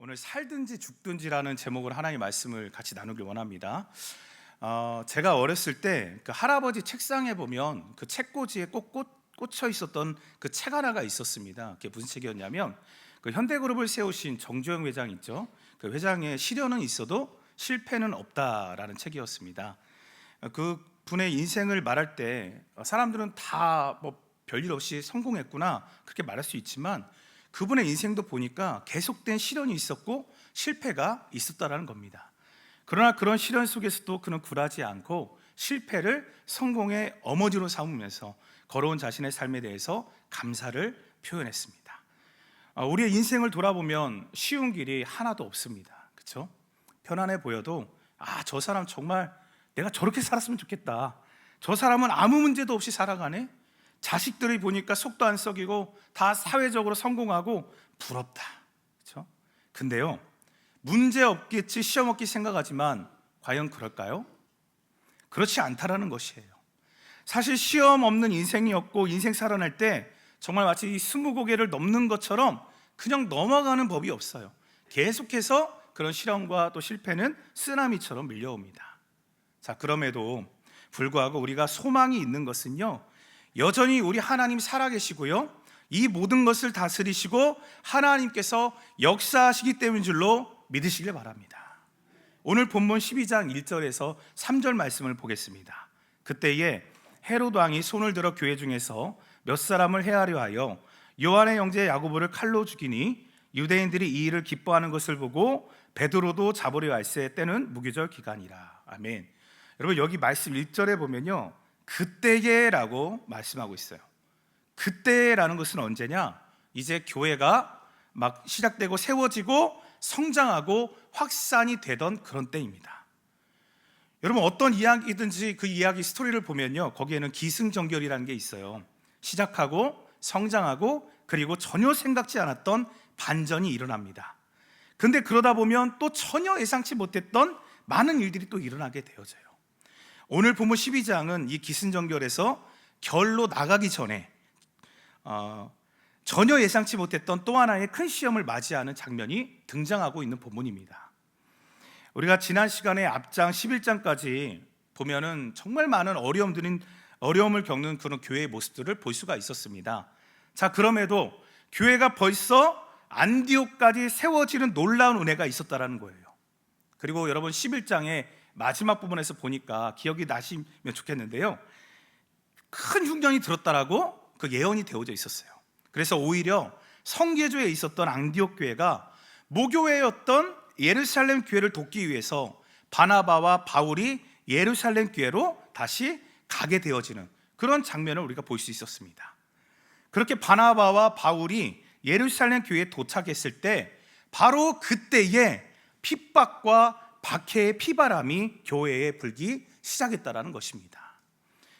오늘 살든지 죽든지라는 제목으로 하나님의 말씀을 같이 나누길 원합니다. 제가 어렸을 때 그 할아버지 책상에 보면 그 책꽂이에 꼭 꽂혀 있었던 그 책 하나가 있었습니다. 그게 무슨 책이었냐면 그 현대그룹을 세우신 정주영 회장 있죠. 그 회장의 시련은 있어도 실패는 없다라는 책이었습니다. 그 분의 인생을 말할 때 사람들은 다 뭐 별일 없이 성공했구나 그렇게 말할 수 있지만 그분의 인생도 보니까 계속된 시련이 있었고 실패가 있었다라는 겁니다. 그러나 그런 시련 속에서도 그는 굴하지 않고 실패를 성공의 어머니로 삼으면서 걸어온 자신의 삶에 대해서 감사를 표현했습니다. 우리의 인생을 돌아보면 쉬운 길이 하나도 없습니다. 그렇죠? 편안해 보여도 저 사람 정말 내가 저렇게 살았으면 좋겠다. 저 사람은 아무 문제도 없이 살아가네. 자식들이 보니까 속도 안 썩이고 다 사회적으로 성공하고 부럽다. 그렇죠? 근데요, 문제 없겠지, 시험 없기 생각하지만 과연 그럴까요? 그렇지 않다라는 것이에요. 사실 시험 없는 인생이었고 인생 살아날 때 정말 마치 이 20고개를 넘는 것처럼 그냥 넘어가는 법이 없어요. 계속해서 그런 시련과 또 실패는 쓰나미처럼 밀려옵니다. 자, 그럼에도 불구하고 우리가 소망이 있는 것은요, 여전히 우리 하나님 살아계시고요, 이 모든 것을 다스리시고 하나님께서 역사하시기 때문인 줄로 믿으시길 바랍니다. 오늘 본문 12장 1절에서 3절 말씀을 보겠습니다. 그때에 헤롯 왕이 손을 들어 교회 중에서 몇 사람을 해하려 하여 요한의 형제 야고보를 칼로 죽이니 유대인들이 이 일을 기뻐하는 것을 보고 베드로도 잡으려 할새 때는 무교절 기간이라. 아멘. 여러분, 여기 말씀 1절에 보면요, 그때에라고 말씀하고 있어요. 그때라는 것은 언제냐? 이제 교회가 막 시작되고 세워지고 성장하고 확산이 되던 그런 때입니다. 여러분, 어떤 이야기든지 그 이야기 스토리를 보면요, 거기에는 기승전결이라는 게 있어요. 시작하고 성장하고 그리고 전혀 생각지 않았던 반전이 일어납니다. 근데 그러다 보면 또 전혀 예상치 못했던 많은 일들이 또 일어나게 되어져요. 오늘 본문 12장은 이 기승전결에서 결로 나가기 전에 전혀 예상치 못했던 또 하나의 큰 시험을 맞이하는 장면이 등장하고 있는 본문입니다. 우리가 지난 시간에 앞장 11장까지 보면은 정말 많은 어려움을 겪는 그런 교회의 모습들을 볼 수가 있었습니다. 자, 그럼에도 교회가 벌써 안디옥까지 세워지는 놀라운 은혜가 있었다라는 거예요. 그리고 여러분, 11장의 마지막 부분에서 보니까 기억이 나시면 좋겠는데요, 큰 흉년이 들었다라고 그 예언이 되어져 있었어요. 그래서 오히려 성계조에 있었던 안디옥 교회가 모교회였던 예루살렘 교회를 돕기 위해서 바나바와 바울이 예루살렘 교회로 다시 가게 되어지는 그런 장면을 우리가 볼 수 있었습니다. 그렇게 바나바와 바울이 예루살렘 교회에 도착했을 때 바로 그때에 핍박과 박해의 피바람이 교회에 불기 시작했다라는 것입니다.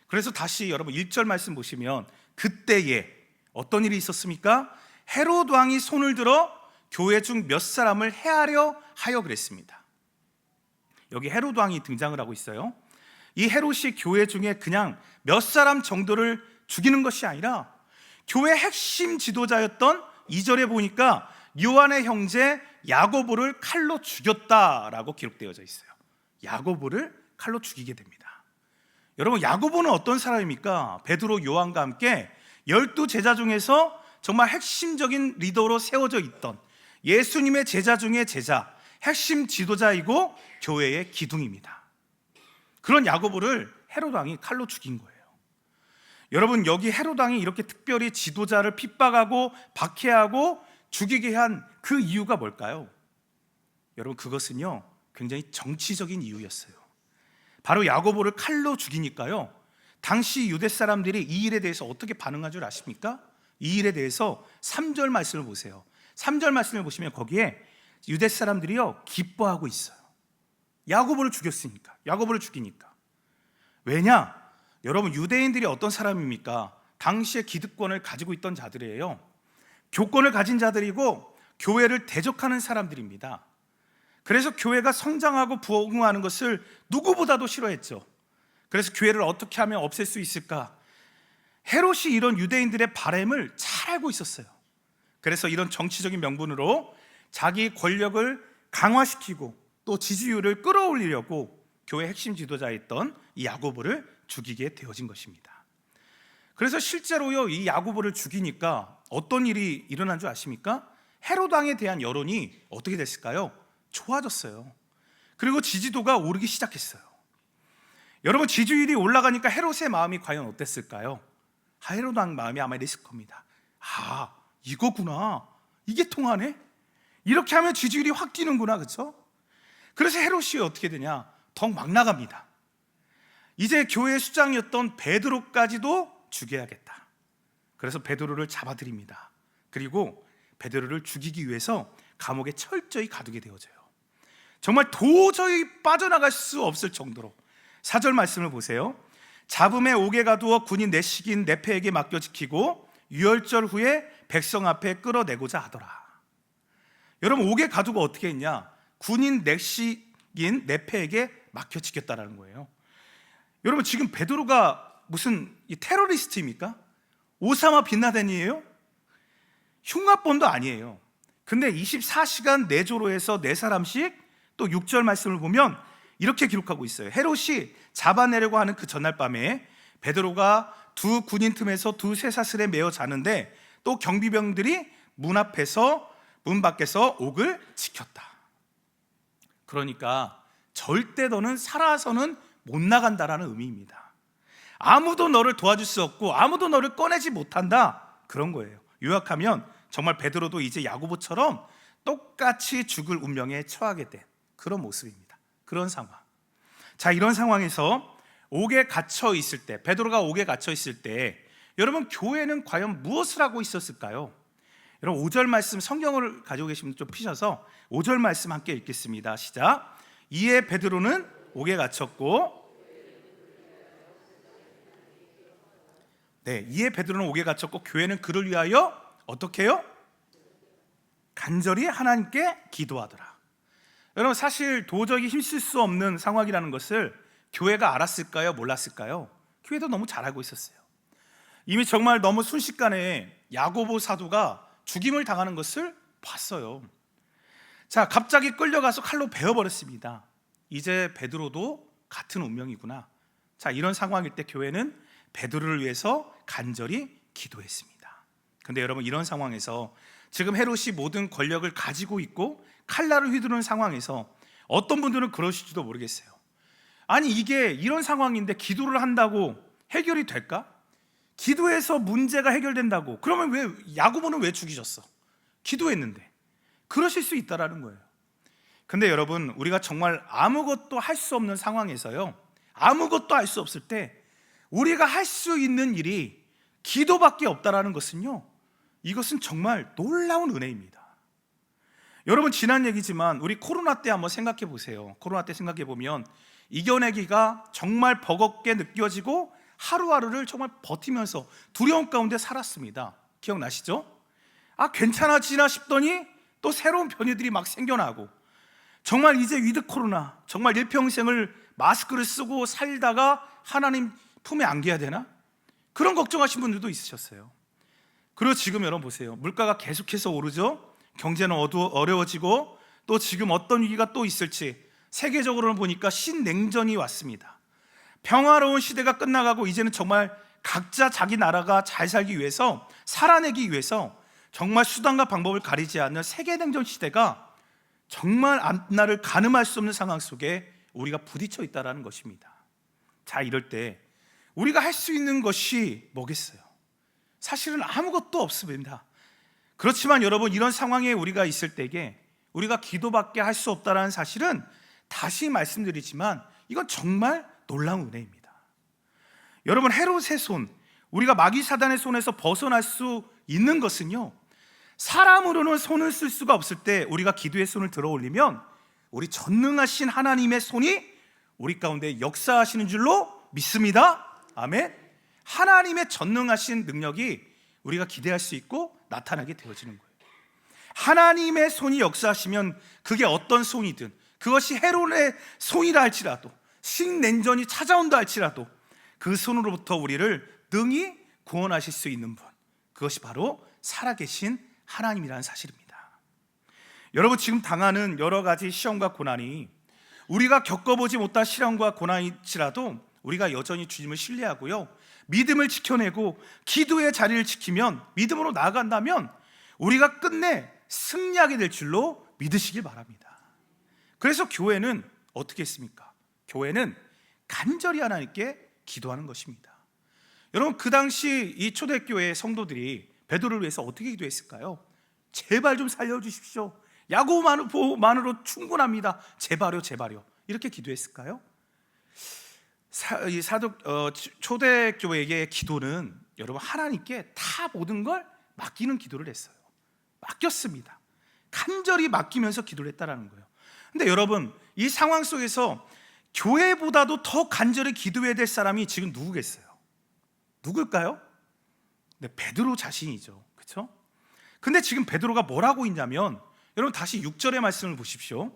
그래서 다시 여러분 1절 말씀 보시면 그때에 어떤 일이 있었습니까? 헤롯 왕이 손을 들어 교회 중 몇 사람을 해하려 하여 그랬습니다. 여기 헤롯 왕이 등장을 하고 있어요. 이 헤롯이 교회 중에 그냥 몇 사람 정도를 죽이는 것이 아니라 교회 핵심 지도자였던 2절에 보니까 요한의 형제 야고보를 칼로 죽였다라고 기록되어져 있어요. 야고보를 칼로 죽이게 됩니다. 여러분, 야고보는 어떤 사람입니까? 베드로, 요한과 함께 12제자 중에서 정말 핵심적인 리더로 세워져 있던 예수님의 제자 중에 제자, 핵심 지도자이고 교회의 기둥입니다. 그런 야고보를 헤롯 왕이 칼로 죽인 거예요. 여러분, 여기 헤롯 왕이 이렇게 특별히 지도자를 핍박하고 박해하고 죽이게 한 그 이유가 뭘까요? 여러분, 그것은요, 굉장히 정치적인 이유였어요. 바로 야고보를 칼로 죽이니까요, 당시 유대 사람들이 이 일에 대해서 어떻게 반응한 줄 아십니까? 이 일에 대해서 3절 말씀을 보세요. 3절 말씀을 보시면 거기에 유대 사람들이요, 기뻐하고 있어요. 야고보를 죽였으니까, 야고보를 죽이니까. 왜냐? 여러분, 유대인들이 어떤 사람입니까? 당시의 기득권을 가지고 있던 자들이에요. 교권을 가진 자들이고 교회를 대적하는 사람들입니다. 그래서 교회가 성장하고 부흥하는 것을 누구보다도 싫어했죠. 그래서 교회를 어떻게 하면 없앨 수 있을까? 헤롯이 이런 유대인들의 바램을 잘 알고 있었어요. 그래서 이런 정치적인 명분으로 자기 권력을 강화시키고 또 지지율을 끌어올리려고 교회 핵심 지도자였던 이 야고보를 죽이게 되어진 것입니다. 그래서 실제로요, 이 야고보를 죽이니까 어떤 일이 일어난 줄 아십니까? 헤롯 왕에 대한 여론이 어떻게 됐을까요? 좋아졌어요. 그리고 지지도가 오르기 시작했어요. 여러분, 지지율이 올라가니까 헤롯의 마음이 과연 어땠을까요? 헤롯 왕 마음이 아마 이랬을 겁니다. 아, 이거구나, 이게 통하네, 이렇게 하면 지지율이 확 뛰는구나, 그렇죠? 그래서 헤롯이 어떻게 되냐, 더욱 막 나갑니다. 이제 교회 수장이었던 베드로까지도 죽여야겠다. 그래서 베드로를 잡아들입니다. 그리고 베드로를 죽이기 위해서 감옥에 철저히 가두게 되어져요. 정말 도저히 빠져나갈 수 없을 정도로. 4절 말씀을 보세요. 잡음에 옥에 가두어 군인 내식인 네페에게 맡겨 지키고 유월절 후에 백성 앞에 끌어내고자 하더라. 여러분, 옥에 가두고 어떻게 했냐? 군인 내식인 네페에게 맡겨 지켰다라는 거예요. 여러분, 지금 베드로가 무슨 테러리스트입니까? 오사마 빈라덴이에요? 흉악범도 아니에요. 근데 24시간 내조로해서 4사람씩, 또 6절 말씀을 보면 이렇게 기록하고 있어요. 헤롯이 잡아내려고 하는 그 전날 밤에 베드로가 두 군인 틈에서 두 쇠사슬에 매어 자는데 또 경비병들이 문 밖에서 옥을 지켰다. 그러니까 절대 너는 살아서는 못 나간다라는 의미입니다. 아무도 너를 도와줄 수 없고 아무도 너를 꺼내지 못한다, 그런 거예요. 요약하면 정말 베드로도 이제 야고보처럼 똑같이 죽을 운명에 처하게 된 그런 모습입니다. 그런 상황. 자, 이런 상황에서 옥에 갇혀 있을 때, 베드로가 옥에 갇혀 있을 때 여러분, 교회는 과연 무엇을 하고 있었을까요? 여러분, 5절 말씀, 성경을 가지고 계시면 좀 피셔서 5절 말씀 함께 읽겠습니다. 시작. 이에 베드로는 옥에 갇혔고, 이에 베드로는 옥에 갇혔고 교회는 그를 위하여 어떻게 해요? 간절히 하나님께 기도하더라. 여러분, 사실 도저히 힘쓸 수 없는 상황이라는 것을 교회가 알았을까요? 몰랐을까요? 교회도 너무 잘 알고 있었어요. 이미 정말 너무 순식간에 야고보 사도가 죽임을 당하는 것을 봤어요. 자, 갑자기 끌려가서 칼로 베어버렸습니다. 이제 베드로도 같은 운명이구나. 자, 이런 상황일 때 교회는 베드로를 위해서 간절히 기도했습니다. 근데 여러분, 이런 상황에서 지금 헤롯이 모든 권력을 가지고 있고 칼날을 휘두르는 상황에서 어떤 분들은 그러실지도 모르겠어요. 아니, 이게 이런 상황인데 기도를 한다고 해결이 될까? 기도해서 문제가 해결된다고 그러면 왜 야고보는 왜 죽이셨어? 기도했는데. 그러실 수 있다라는 거예요. 근데 여러분, 우리가 정말 아무것도 할 수 없는 상황에서요, 아무것도 할 수 없을 때 우리가 할 수 있는 일이 기도밖에 없다라는 것은요, 이것은 정말 놀라운 은혜입니다. 여러분, 지난 얘기지만 우리 코로나 때 한번 생각해 보세요. 코로나 때 생각해 보면 이겨내기가 정말 버겁게 느껴지고 하루하루를 정말 버티면서 두려움 가운데 살았습니다. 기억나시죠? 아, 괜찮아지나 싶더니 또 새로운 변이들이 막 생겨나고, 정말 이제 위드 코로나, 정말 일평생을 마스크를 쓰고 살다가 하나님 품에 안겨야 되나? 그런 걱정하신 분들도 있으셨어요. 그리고 지금 여러분 보세요. 물가가 계속해서 오르죠. 경제는 어려워지고, 또 지금 어떤 위기가 또 있을지 세계적으로는 보니까 신냉전이 왔습니다. 평화로운 시대가 끝나가고 이제는 정말 각자 자기 나라가 잘 살기 위해서, 살아내기 위해서 정말 수단과 방법을 가리지 않는 세계냉전 시대가 정말 앞날을 가늠할 수 없는 상황 속에 우리가 부딪혀 있다는 것입니다. 자, 이럴 때 우리가 할 수 있는 것이 뭐겠어요? 사실은 아무것도 없습니다. 그렇지만 여러분, 이런 상황에 우리가 있을 때에 우리가 기도밖에 할 수 없다는 사실은 다시 말씀드리지만 이건 정말 놀라운 은혜입니다. 여러분, 헤롯의 손, 우리가 마귀 사단의 손에서 벗어날 수 있는 것은요, 사람으로는 손을 쓸 수가 없을 때 우리가 기도의 손을 들어 올리면 우리 전능하신 하나님의 손이 우리 가운데 역사하시는 줄로 믿습니다. 아멘. 하나님의 전능하신 능력이 우리가 기대할 수 있고 나타나게 되어지는 거예요. 하나님의 손이 역사하시면 그게 어떤 손이든, 그것이 헤롯의 손이라 할지라도, 신냉전이 찾아온다 할지라도 그 손으로부터 우리를 능히 구원하실 수 있는 분, 그것이 바로 살아계신 하나님이라는 사실입니다. 여러분, 지금 당하는 여러 가지 시험과 고난이 우리가 겪어보지 못한 시련과 고난일지라도 우리가 여전히 주님을 신뢰하고요, 믿음을 지켜내고 기도의 자리를 지키면, 믿음으로 나아간다면 우리가 끝내 승리하게 될 줄로 믿으시길 바랍니다. 그래서 교회는 어떻게 했습니까? 교회는 간절히 하나님께 기도하는 것입니다. 여러분, 그 당시 이 초대교회 성도들이 베드로를 위해서 어떻게 기도했을까요? 제발 좀 살려주십시오. 야고보만으로 충분합니다. 제발요, 제발요. 이렇게 기도했을까요? 초대교회의 기도는 여러분, 하나님께 다 모든 걸 맡기는 기도를 했어요. 맡겼습니다. 간절히 맡기면서 기도를 했다라는 거예요. 근데 여러분, 이 상황 속에서 교회보다도 더 간절히 기도해야 될 사람이 지금 누구겠어요? 누굴까요? 네, 베드로 자신이죠. 그렇죠? 근데 지금 베드로가 뭘 하고 있냐면, 여러분 다시 6절의 말씀을 보십시오.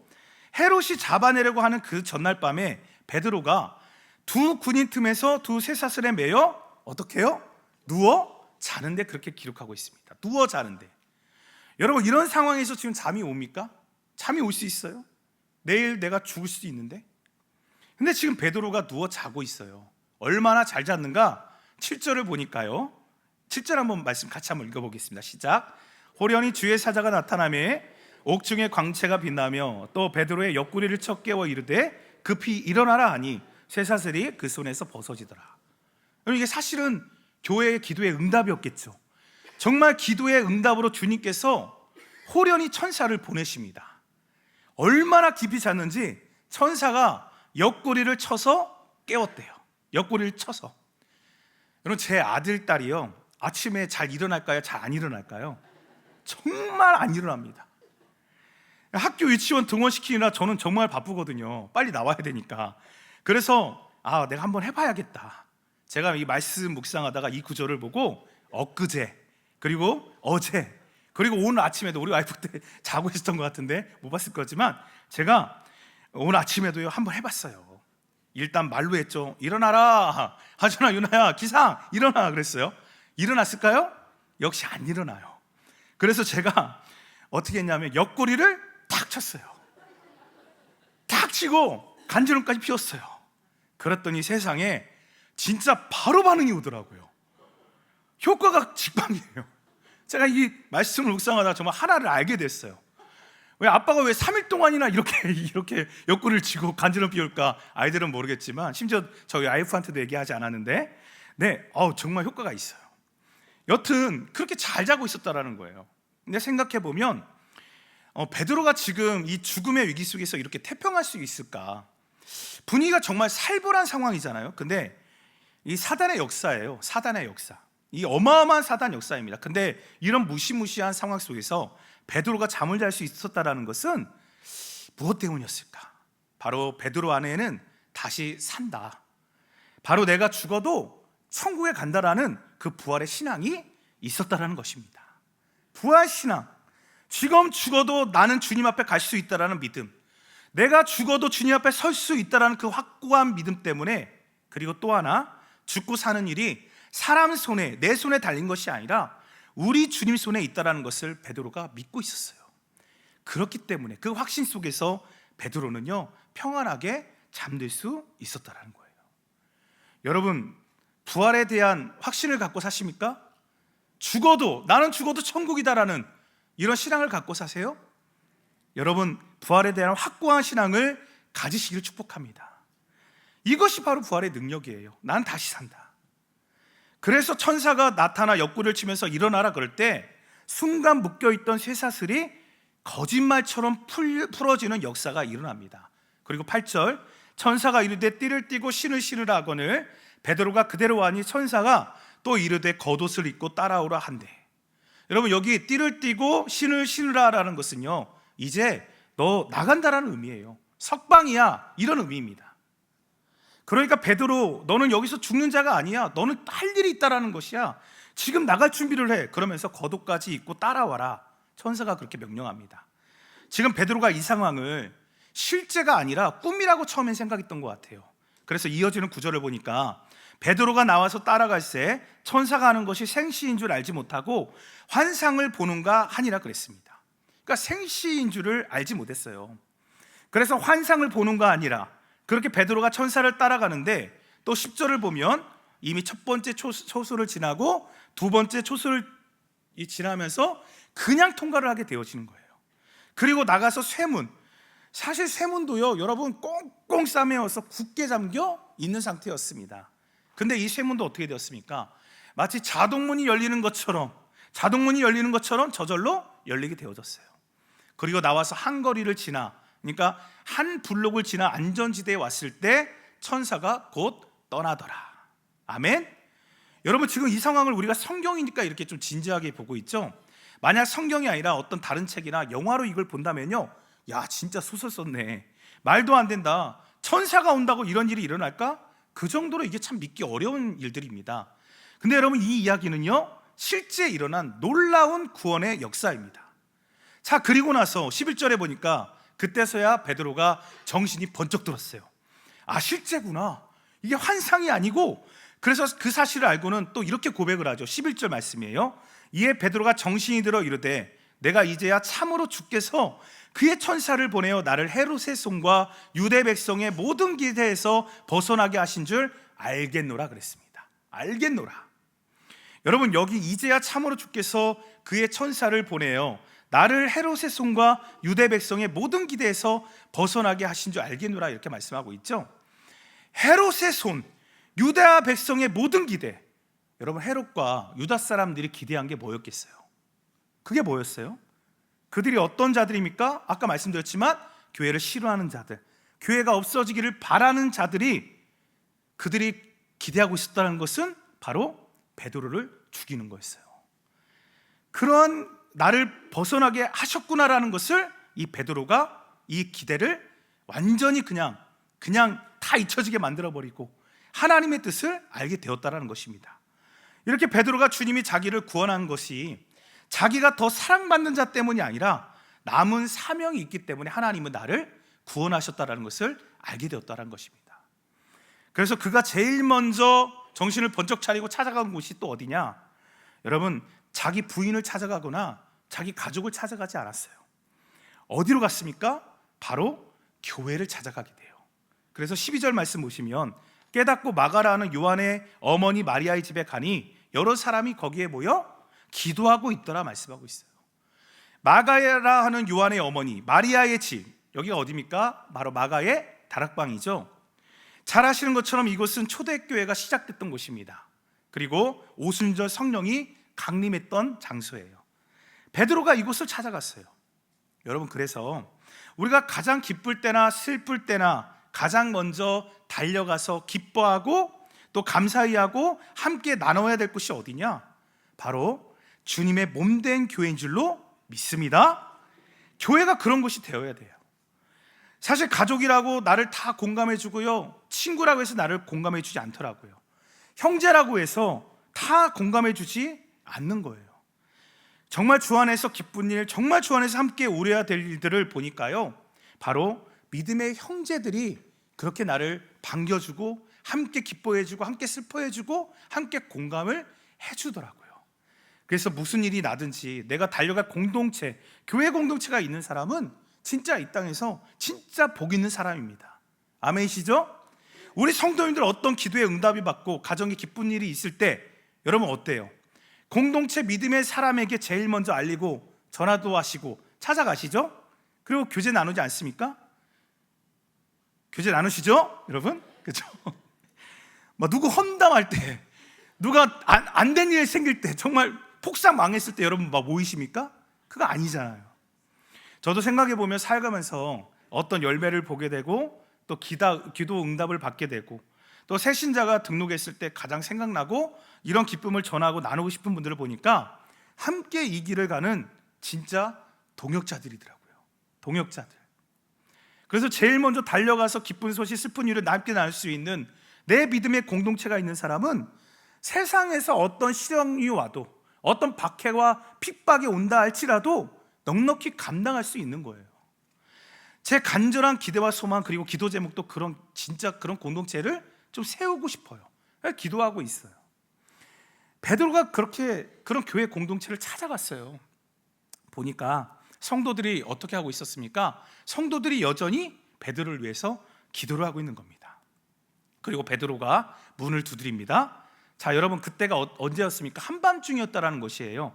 헤롯이 잡아내려고 하는 그 전날 밤에 베드로가 두 군인 틈에서 두 쇠사슬에 매여 어떻게 해요? 누워 자는데, 그렇게 기록하고 있습니다. 누워 자는데. 여러분, 이런 상황에서 지금 잠이 옵니까? 잠이 올 수 있어요? 내일 내가 죽을 수도 있는데. 근데 지금 베드로가 누워 자고 있어요. 얼마나 잘 잤는가? 7절을 보니까요, 7절 한번 말씀 같이 한번 읽어보겠습니다. 시작. 호련히 주의 사자가 나타나매 옥중에 광채가 빛나며 또 베드로의 옆구리를 쳐 깨워 이르되 급히 일어나라 하니 쇠사슬이 그 손에서 벗어지더라. 이게 사실은 교회의 기도의 응답이었겠죠. 정말 기도의 응답으로 주님께서 호련히 천사를 보내십니다. 얼마나 깊이 잤는지 천사가 옆구리를 쳐서 깨웠대요. 옆구리를 쳐서. 여러분, 제 아들, 딸이요, 아침에 잘 일어날까요? 잘 안 일어날까요? 정말 안 일어납니다. 학교 유치원 등원시키느라 저는 정말 바쁘거든요. 빨리 나와야 되니까. 그래서 내가 한번 해봐야겠다. 제가 이 말씀 묵상하다가 이 구절을 보고 엊그제, 그리고 어제, 그리고 오늘 아침에도, 우리 와이프 때 자고 있었던 것 같은데 못 봤을 거지만, 제가 오늘 아침에도요 한번 해봤어요. 일단 말로 했죠. 일어나라, 하준아, 유나야, 기상 일어나 그랬어요. 일어났을까요? 역시 안 일어나요. 그래서 제가 어떻게 했냐면 옆구리를 탁 쳤어요. 탁 치고 간지럼까지 피웠어요. 그랬더니 세상에 진짜 바로 반응이 오더라고요. 효과가 직방이에요. 제가 이 말씀을 묵상하다가 정말 하나를 알게 됐어요. 왜 아빠가 왜 3일 동안이나 이렇게 옆구리를 치고 간지럼 피울까? 아이들은 모르겠지만, 심지어 저희 와이프한테도 얘기하지 않았는데, 네, 정말 효과가 있어요. 여튼 그렇게 잘 자고 있었다라는 거예요. 근데 생각해 보면 베드로가 지금 이 죽음의 위기 속에서 이렇게 태평할 수 있을까? 분위기가 정말 살벌한 상황이잖아요. 근데 이 사단의 역사예요. 사단의 역사. 이 어마어마한 사단 역사입니다. 근데 이런 무시무시한 상황 속에서 베드로가 잠을 잘 수 있었다라는 것은 무엇 때문이었을까? 바로 베드로 안에는 다시 산다, 바로 내가 죽어도 천국에 간다라는 그 부활의 신앙이 있었다라는 것입니다. 부활 신앙. 지금 죽어도 나는 주님 앞에 갈 수 있다라는 믿음, 내가 죽어도 주님 앞에 설 수 있다라는 그 확고한 믿음 때문에, 그리고 또 하나, 죽고 사는 일이 사람 손에, 내 손에 달린 것이 아니라 우리 주님 손에 있다라는 것을 베드로가 믿고 있었어요. 그렇기 때문에 그 확신 속에서 베드로는요 평안하게 잠들 수 있었다라는 거예요. 여러분, 부활에 대한 확신을 갖고 사십니까? 나는 죽어도 천국이다라는 이런 신앙을 갖고 사세요? 여러분, 부활에 대한 확고한 신앙을 가지시기를 축복합니다. 이것이 바로 부활의 능력이에요. 난 다시 산다. 그래서 천사가 나타나 옆구리를 치면서 일어나라 그럴 때 순간 묶여있던 쇠사슬이 거짓말처럼 풀어지는 역사가 일어납니다. 그리고 8절, 천사가 이르되 띠를 띠고 신을 신으라 하거늘 베드로가 그대로 하니 천사가 또 이르되 겉옷을 입고 따라오라 한대. 여러분, 여기 띠를 띠고 신을 신으라라는 것은요, 이제 너 나간다라는 의미예요. 석방이야, 이런 의미입니다. 그러니까 베드로, 너는 여기서 죽는 자가 아니야. 너는 할 일이 있다라는 것이야. 지금 나갈 준비를 해. 그러면서 겉옷까지 입고 따라와라. 천사가 그렇게 명령합니다. 지금 베드로가 이 상황을 실제가 아니라 꿈이라고 처음엔 생각했던 것 같아요. 그래서 이어지는 구절을 보니까 베드로가 나와서 따라갈새 천사가 하는 것이 생시인 줄 알지 못하고 환상을 보는가 하니라 그랬습니다. 그러니까 생시인 줄을 알지 못했어요. 그래서 환상을 보는 거 아니라 그렇게 베드로가 천사를 따라가는데 또 10절을 보면 이미 첫 번째 초소를 지나고 두 번째 초소를 지나면서 그냥 통과를 하게 되어지는 거예요. 그리고 나가서 쇠문, 사실 쇠문도요 여러분 꽁꽁 싸매어서 굳게 잠겨 있는 상태였습니다. 근데 이 쇠문도 어떻게 되었습니까? 마치 자동문이 열리는 것처럼 저절로 열리게 되어졌어요. 그리고 나와서 한 거리를 지나, 그러니까 한 블록을 지나 안전지대에 왔을 때 천사가 곧 떠나더라. 아멘. 여러분, 지금 이 상황을 우리가 성경이니까 이렇게 좀 진지하게 보고 있죠. 만약 성경이 아니라 어떤 다른 책이나 영화로 이걸 본다면요, 야 진짜 소설 썼네, 말도 안 된다, 천사가 온다고 이런 일이 일어날까? 그 정도로 이게 참 믿기 어려운 일들입니다. 근데 여러분, 이 이야기는요 실제 일어난 놀라운 구원의 역사입니다. 자, 그리고 나서 11절에 보니까 그때서야 베드로가 정신이 번쩍 들었어요. 아, 실제구나, 이게 환상이 아니고. 그래서 그 사실을 알고는 또 이렇게 고백을 하죠. 11절 말씀이에요. 이에 베드로가 정신이 들어 이르되 내가 이제야 참으로 주께서 그의 천사를 보내어 나를 헤롯의 손과 유대 백성의 모든 기대에서 벗어나게 하신 줄 알겠노라 그랬습니다. 알겠노라. 여러분, 여기 이제야 참으로 주께서 그의 천사를 보내어 나를 헤롯의 손과 유대 백성의 모든 기대에서 벗어나게 하신 줄 알겠노라, 이렇게 말씀하고 있죠. 헤롯의 손, 유다 백성의 모든 기대. 여러분, 헤롯과 유다 사람들이 기대한 게 뭐였겠어요? 그게 뭐였어요? 그들이 어떤 자들입니까? 아까 말씀드렸지만 교회를 싫어하는 자들, 교회가 없어지기를 바라는 자들이, 그들이 기대하고 있었다는 것은 바로 베드로를 죽이는 거였어요. 그러한 나를 벗어나게 하셨구나라는 것을 이 베드로가 이 기대를 완전히 그냥 다 잊혀지게 만들어버리고 하나님의 뜻을 알게 되었다는 것입니다. 이렇게 베드로가 주님이 자기를 구원한 것이 자기가 더 사랑받는 자 때문이 아니라 남은 사명이 있기 때문에 하나님은 나를 구원하셨다는 것을 알게 되었다는 것입니다. 그래서 그가 제일 먼저 정신을 번쩍 차리고 찾아간 곳이 또 어디냐? 여러분, 자기 부인을 찾아가거나 자기 가족을 찾아가지 않았어요. 어디로 갔습니까? 바로 교회를 찾아가게 돼요. 그래서 12절 말씀 보시면 깨닫고 마가라는 요한의 어머니 마리아의 집에 가니 여러 사람이 거기에 모여 기도하고 있더라 말씀하고 있어요. 마가라 하는 요한의 어머니 마리아의 집, 여기가 어디입니까? 바로 마가의 다락방이죠. 잘 아시는 것처럼 이곳은 초대교회가 시작됐던 곳입니다. 그리고 오순절 성령이 강림했던 장소예요. 베드로가 이곳을 찾아갔어요. 여러분, 그래서 우리가 가장 기쁠 때나 슬플 때나 가장 먼저 달려가서 기뻐하고 또 감사히 하고 함께 나눠야 될 곳이 어디냐? 바로 주님의 몸된 교회인 줄로 믿습니다. 교회가 그런 곳이 되어야 돼요. 사실 가족이라고 나를 다 공감해 주고요, 친구라고 해서 나를 공감해 주지 않더라고요. 형제라고 해서 다 공감해 주지 않는 거예요. 정말 주 안에서 기쁜 일, 정말 주 안에서 함께 우려야 될 일들을 보니까요, 바로 믿음의 형제들이 그렇게 나를 반겨주고 함께 기뻐해주고 함께 슬퍼해주고 함께 공감을 해주더라고요. 그래서 무슨 일이 나든지 내가 달려갈 공동체, 교회 공동체가 있는 사람은 진짜 이 땅에서 진짜 복 있는 사람입니다. 아멘이시죠? 우리 성도님들 어떤 기도에 응답이 받고 가정에 기쁜 일이 있을 때 여러분 어때요? 공동체 믿음의 사람에게 제일 먼저 알리고 전화도 하시고 찾아가시죠? 그리고 교제 나누지 않습니까? 교제 나누시죠? 여러분? 그렇죠? 뭐 누구 험담할 때, 누가 안 된 일 생길 때, 정말 폭삭 망했을 때 여러분 막 모이십니까? 그거 아니잖아요. 저도 생각해 보면 살가면서 어떤 열매를 보게 되고 또 기도 응답을 받게 되고 또 새신자가 등록했을 때 가장 생각나고 이런 기쁨을 전하고 나누고 싶은 분들을 보니까 함께 이 길을 가는 진짜 동역자들이더라고요. 동역자들. 그래서 제일 먼저 달려가서 기쁜 소식, 슬픈 일을 함께 나눌 수 있는 내 믿음의 공동체가 있는 사람은 세상에서 어떤 시련이 와도 어떤 박해와 핍박이 온다 할지라도 넉넉히 감당할 수 있는 거예요. 제 간절한 기대와 소망, 그리고 기도 제목도 진짜 그런 공동체를 좀 세우고 싶어요. 기도하고 있어요. 베드로가 그런 교회 공동체를 찾아갔어요. 보니까 성도들이 어떻게 하고 있었습니까? 성도들이 여전히 베드로를 위해서 기도를 하고 있는 겁니다. 그리고 베드로가 문을 두드립니다. 자, 여러분, 그때가 언제였습니까? 한밤중이었다라는 것이에요.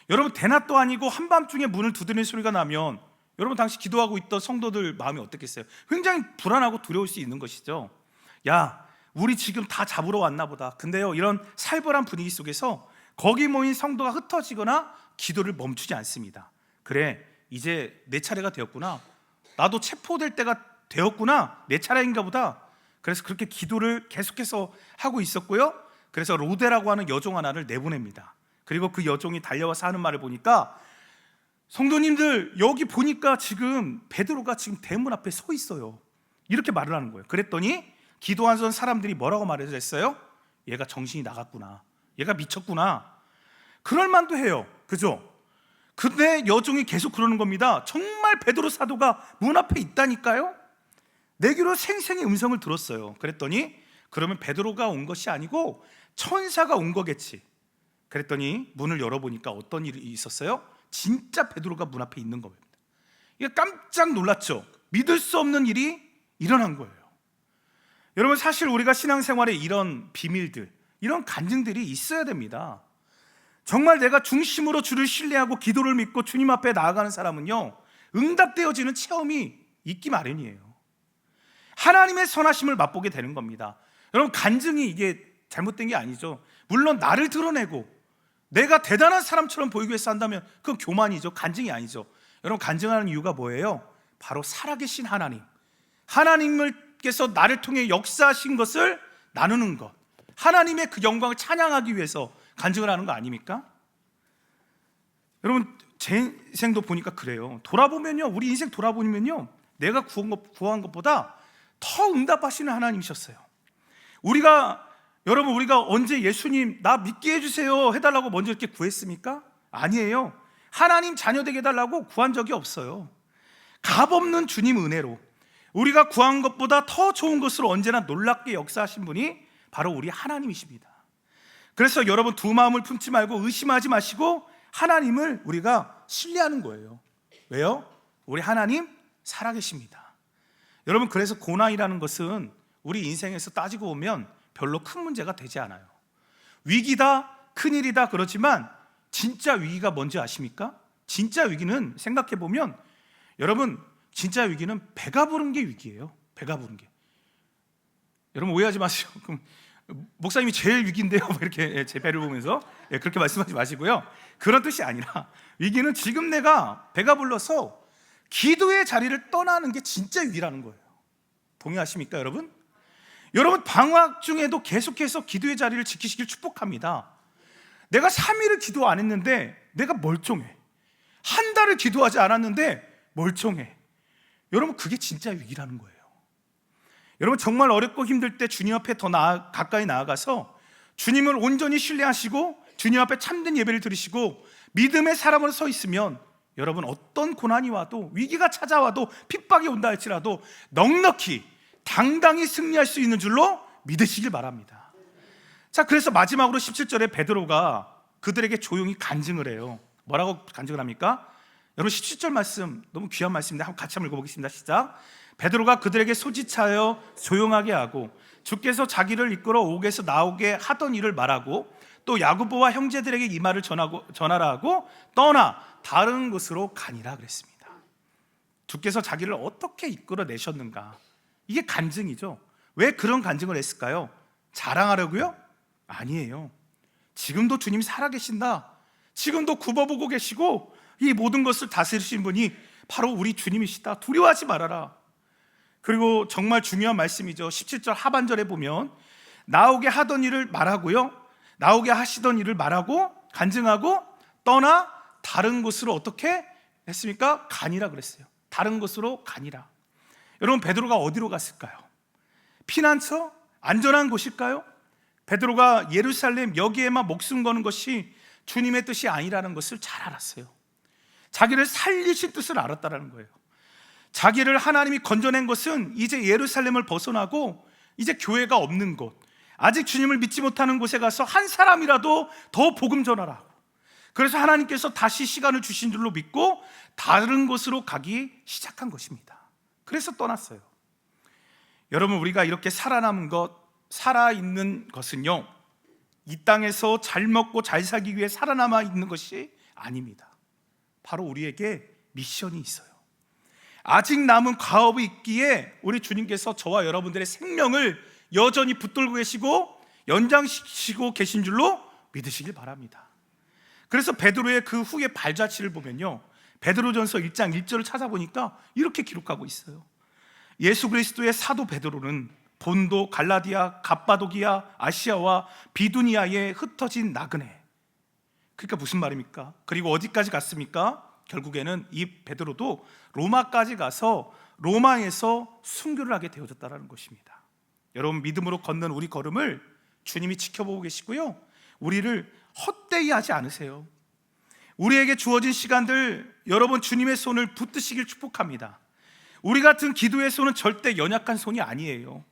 여러분, 대낮도 아니고 한밤중에 문을 두드리는 소리가 나면 여러분, 당시 기도하고 있던 성도들 마음이 어떻겠어요? 굉장히 불안하고 두려울 수 있는 것이죠. 야, 우리 지금 다 잡으러 왔나 보다. 근데요, 이런 살벌한 분위기 속에서 거기 모인 성도가 흩어지거나 기도를 멈추지 않습니다. 그래, 이제 내 차례가 되었구나, 나도 체포될 때가 되었구나, 내 차례인가 보다. 그래서 그렇게 기도를 계속해서 하고 있었고요. 그래서 로데라고 하는 여종 하나를 내보냅니다. 그리고 그 여종이 달려와서 하는 말을 보니까, 성도님들, 여기 보니까 지금 베드로가 지금 대문 앞에 서 있어요. 이렇게 말을 하는 거예요. 그랬더니 기도하던 사람들이 뭐라고 말했어요? 얘가 정신이 나갔구나, 얘가 미쳤구나. 그럴 만도 해요, 그죠? 근데 여종이 계속 그러는 겁니다. 정말 베드로 사도가 문 앞에 있다니까요? 내 귀로 생생히 음성을 들었어요. 그랬더니 그러면 베드로가 온 것이 아니고 천사가 온 거겠지. 그랬더니 문을 열어보니까 어떤 일이 있었어요? 진짜 베드로가 문 앞에 있는 겁니다. 이게 깜짝 놀랐죠. 믿을 수 없는 일이 일어난 거예요. 여러분, 사실 우리가 신앙생활에 이런 비밀들, 이런 간증들이 있어야 됩니다. 정말 내가 중심으로 주를 신뢰하고 기도를 믿고 주님 앞에 나아가는 사람은요, 응답되어지는 체험이 있기 마련이에요. 하나님의 선하심을 맛보게 되는 겁니다. 여러분, 간증이 이게 잘못된 게 아니죠. 물론 나를 드러내고 내가 대단한 사람처럼 보이기 위해서 한다면 그건 교만이죠. 간증이 아니죠. 여러분, 간증하는 이유가 뭐예요? 바로 살아계신 하나님, 하나님께서 나를 통해 역사하신 것을 나누는 것, 하나님의 그 영광을 찬양하기 위해서 간증을 하는 거 아닙니까? 여러분, 제 인생도 보니까 그래요. 돌아보면요, 우리 인생 돌아보면요, 내가 구한 것보다 더 응답하시는 하나님이셨어요. 여러분, 우리가 언제 예수님 나 믿게 해주세요 해달라고 먼저 이렇게 구했습니까? 아니에요. 하나님 자녀 되게 해달라고 구한 적이 없어요. 값없는 주님 은혜로 우리가 구한 것보다 더 좋은 것을 언제나 놀랍게 역사하신 분이 바로 우리 하나님이십니다. 그래서 여러분, 두 마음을 품지 말고 의심하지 마시고 하나님을 우리가 신뢰하는 거예요. 왜요? 우리 하나님 살아계십니다. 여러분, 그래서 고난이라는 것은 우리 인생에서 따지고 보면 별로 큰 문제가 되지 않아요. 위기다, 큰일이다 그러지만 진짜 위기가 뭔지 아십니까? 진짜 위기는 생각해 보면, 여러분, 진짜 위기는 배가 부른 게 위기예요. 배가 부른 게. 여러분, 오해하지 마시고, 그럼 목사님이 제일 위기인데요, 이렇게 제 배를 보면서 그렇게 말씀하지 마시고요. 그런 뜻이 아니라, 위기는 지금 내가 배가 불러서 기도의 자리를 떠나는 게 진짜 위기라는 거예요. 동의하십니까, 여러분? 여러분, 방학 중에도 계속해서 기도의 자리를 지키시길 축복합니다. 내가 3일을 기도 안 했는데 내가 멀쩡해. 한 달을 기도하지 않았는데 멀쩡해. 여러분, 그게 진짜 위기라는 거예요. 여러분, 정말 어렵고 힘들 때 주님 앞에 더 가까이 나아가서 주님을 온전히 신뢰하시고 주님 앞에 참된 예배를 드리시고 믿음의 사람으로 서 있으면, 여러분, 어떤 고난이 와도, 위기가 찾아와도, 핍박이 온다 할지라도 넉넉히 당당히 승리할 수 있는 줄로 믿으시길 바랍니다. 자, 그래서 마지막으로 17절에 베드로가 그들에게 조용히 간증을 해요. 뭐라고 간증을 합니까? 여러분, 17절 말씀 너무 귀한 말씀인데 같이 한번 읽어보겠습니다. 시작. 베드로가 그들에게 소지차여 조용하게 하고 주께서 자기를 이끌어 옥에서 나오게 하던 일을 말하고 또 야고보와 형제들에게 이 말을 전하라 하고 떠나 다른 곳으로 가니라 그랬습니다. 주께서 자기를 어떻게 이끌어 내셨는가, 이게 간증이죠. 왜 그런 간증을 했을까요? 자랑하려고요? 아니에요. 지금도 주님이 살아계신다, 지금도 굽어보고 계시고 이 모든 것을 다스리신 분이 바로 우리 주님이시다, 두려워하지 말아라. 그리고 정말 중요한 말씀이죠. 17절 하반절에 보면 나오게 하던 일을 말하고요, 나오게 하시던 일을 말하고 간증하고 떠나 다른 곳으로 어떻게 했습니까? 가니라 그랬어요. 다른 곳으로 가니라. 여러분, 베드로가 어디로 갔을까요? 피난처? 안전한 곳일까요? 베드로가 예루살렘 여기에만 목숨 거는 것이 주님의 뜻이 아니라는 것을 잘 알았어요. 자기를 살리신 뜻을 알았다는 거예요. 자기를 하나님이 건져낸 것은 이제 예루살렘을 벗어나고 이제 교회가 없는 곳, 아직 주님을 믿지 못하는 곳에 가서 한 사람이라도 더 복음 전하라. 그래서 하나님께서 다시 시간을 주신 줄로 믿고 다른 곳으로 가기 시작한 것입니다. 그래서 떠났어요. 여러분, 우리가 이렇게 살아있는 것은요, 이 땅에서 잘 먹고 잘 살기 위해 살아남아 있는 것이 아닙니다. 바로 우리에게 미션이 있어요. 아직 남은 과업이 있기에 우리 주님께서 저와 여러분들의 생명을 여전히 붙들고 계시고 연장시키고 계신 줄로 믿으시길 바랍니다. 그래서 베드로의 그 후의 발자취를 보면요, 베드로전서 1장 1절을 찾아보니까 이렇게 기록하고 있어요. 예수 그리스도의 사도 베드로는 본도, 갈라디아, 갑바도기아, 아시아와 비두니아에 흩어진 나그네. 그러니까 무슨 말입니까? 그리고 어디까지 갔습니까? 결국에는 이 베드로도 로마까지 가서 로마에서 순교를 하게 되어졌다는 것입니다. 여러분, 믿음으로 걷는 우리 걸음을 주님이 지켜보고 계시고요, 우리를 헛되이 하지 않으세요. 우리에게 주어진 시간들, 여러분 주님의 손을 붙드시길 축복합니다. 우리 같은 기도의 손은 절대 연약한 손이 아니에요.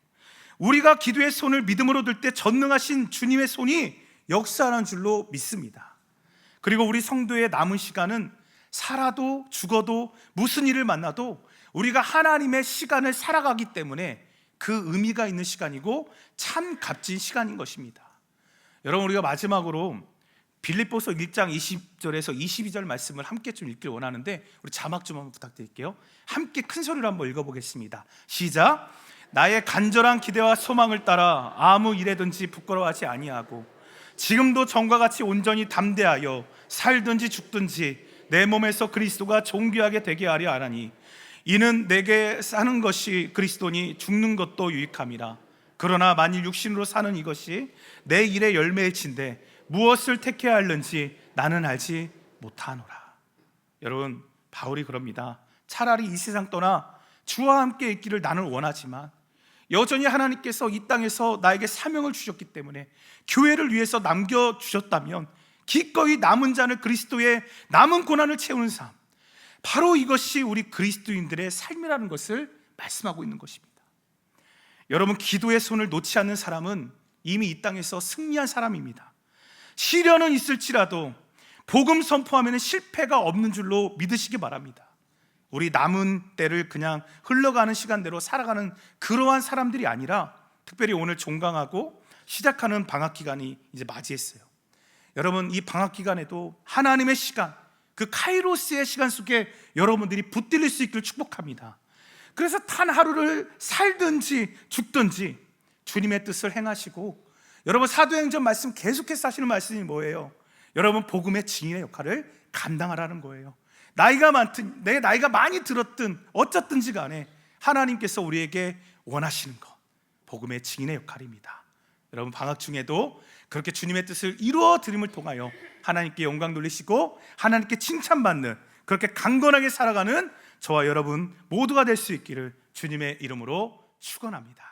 우리가 기도의 손을 믿음으로 들 때 전능하신 주님의 손이 역사하는 줄로 믿습니다. 그리고 우리 성도의 남은 시간은 살아도 죽어도 무슨 일을 만나도 우리가 하나님의 시간을 살아가기 때문에 그 의미가 있는 시간이고 참 값진 시간인 것입니다. 여러분, 우리가 마지막으로 빌립보서 1장 20절에서 22절 말씀을 함께 좀 읽길 원하는데 우리 자막 좀 한번 부탁드릴게요. 함께 큰 소리로 한번 읽어보겠습니다. 시작. 나의 간절한 기대와 소망을 따라 아무 일에든지 부끄러워하지 아니하고 지금도 전과 같이 온전히 담대하여 살든지 죽든지 내 몸에서 그리스도가 존귀하게 되게 하려 하나니 이는 내게 사는 것이 그리스도니 죽는 것도 유익함이라. 그러나 만일 육신으로 사는 이것이 내 일의 열매일진데 무엇을 택해야 할는지 나는 알지 못하노라. 여러분, 바울이 그럽니다. 차라리 이 세상 떠나 주와 함께 있기를 나는 원하지만 여전히 하나님께서 이 땅에서 나에게 사명을 주셨기 때문에 교회를 위해서 남겨주셨다면 기꺼이 남은 잔을 그리스도의 남은 고난을 채우는 삶, 바로 이것이 우리 그리스도인들의 삶이라는 것을 말씀하고 있는 것입니다. 여러분, 기도의 손을 놓지 않는 사람은 이미 이 땅에서 승리한 사람입니다. 시련은 있을지라도 복음 선포하면 실패가 없는 줄로 믿으시기 바랍니다. 우리 남은 때를 그냥 흘러가는 시간대로 살아가는 그러한 사람들이 아니라 특별히 오늘 종강하고 시작하는 방학 기간이 이제 맞이했어요. 여러분, 이 방학 기간에도 하나님의 시간, 그 카이로스의 시간 속에 여러분들이 붙들릴 수 있기를 축복합니다. 그래서 단 하루를 살든지 죽든지 주님의 뜻을 행하시고, 여러분 사도행전 말씀 계속해서 하시는 말씀이 뭐예요? 여러분 복음의 증인의 역할을 감당하라는 거예요. 내 나이가 많이 들었든 어쨌든지 간에 하나님께서 우리에게 원하시는 것, 복음의 증인의 역할입니다. 여러분, 방학 중에도 그렇게 주님의 뜻을 이루어 드림을 통하여 하나님께 영광 돌리시고 하나님께 칭찬받는, 그렇게 강건하게 살아가는 저와 여러분 모두가 될 수 있기를 주님의 이름으로 축원합니다.